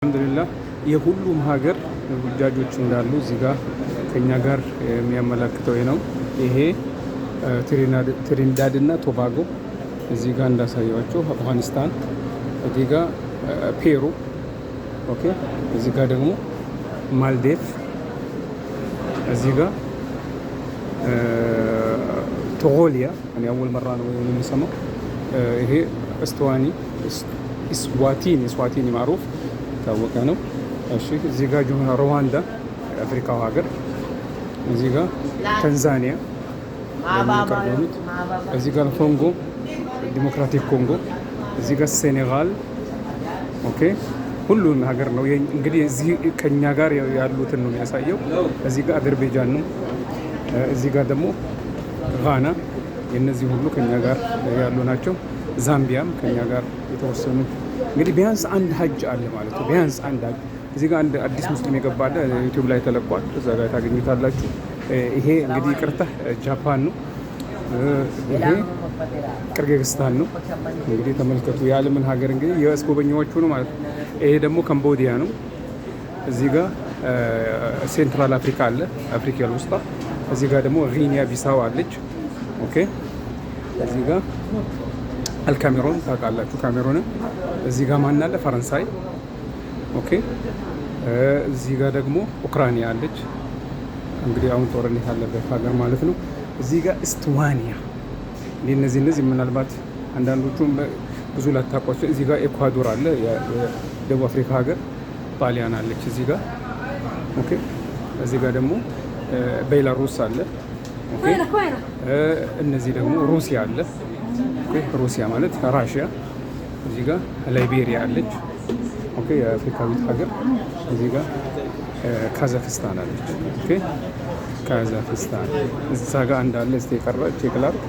አልሐምዱሊላህ የሁሉም ሀገር ሁጃጆች እንዳሉ እዚህ ጋር ከኛ ጋር የሚያመላክተው ነው። ይሄ ትሪንዳድ እና ቶባጎ እዚህ ጋር እንዳሳያቸው አፍጋኒስታን፣ እዚህ ጋር ፔሩ፣ ኦኬ፣ እዚህ ጋር ደግሞ ማልዴቭ፣ እዚህ ጋር ቶጎሊያ እኔ አወል መራ ነው የሚሰማው። ይሄ ስዋቲኒ ማሩፍ ታወቀ ነው። እሺ እዚህ ጋር ሩዋንዳ የአፍሪካው ሀገር፣ እዚህ ጋር ታንዛኒያ የሚቀርቡት፣ እዚህ ጋር ኮንጎ ዲሞክራቲክ ኮንጎ፣ እዚህ ጋር ሴኔጋል። ኦኬ ሁሉም ሀገር ነው እንግዲህ እዚህ ከኛ ጋር ያሉትን ነው የሚያሳየው። እዚህ ጋር አዘርቤጃን ነው። እዚህ ጋር ደግሞ ጋና። የነዚህ ሁሉ ከኛ ጋር ያሉ ናቸው። ዛምቢያም ከኛ ጋር የተወሰኑ እንግዲህ ቢያንስ አንድ ሀጅ አለ ማለት ነው። ቢያንስ አንድ ሀጅ እዚህ ጋር አንድ አዲስ ሙስሊም የገባለ ዩቲዩብ ላይ ተለቋል። እዛ ጋር ታገኙታላችሁ። ይሄ እንግዲህ ይቅርታ ጃፓን ነው። ይሄ ቅርጊዝስታን ነው። እንግዲህ ተመልከቱ የዓለምን ሀገር እንግዲህ ያስጎበኘዋችሁ ነው ማለት ነው። ይሄ ደግሞ ካምቦዲያ ነው። እዚህ ጋር ሴንትራል አፍሪካ አለ፣ አፍሪካ ውስጥ። እዚህ ጋር ደግሞ ጊኒያ ቢሳው አለች። ኦኬ እዚህ ጋር አልካሜሮን ታውቃላችሁ፣ ካሜሮንን። እዚህ ጋር ማን አለ? ፈረንሳይ። ኦኬ እዚህ ጋር ደግሞ ኡክራይና አለች። እንግዲህ አሁን ጦርነት ያለበት ሀገር ማለት ነው። እዚህ ጋር እስቶኒያ። እነዚህ ምናልባት አንዳንዶቹም ብዙ ላታውቋቸው። እዚህ ጋር ኤኳዶር አለ፣ የደቡብ አፍሪካ ሀገር። ጣሊያን አለች እዚህ ጋር። ኦኬ እዚህ ጋር ደግሞ ቤላሩስ አለ። ኦኬ እነዚህ ደግሞ ሩሲያ አለ። ኦኬ ሩሲያ ማለት ራሽያ። እዚህ ጋር ላይቤሪያ አለች። ኦኬ የአፍሪካዊት ሀገር። እዚህ ጋር ካዛክስታን አለች። ኦኬ ካዛክስታን እዛ ጋር እንዳለ እስቲ የቀረ ቼክ ላድርግ።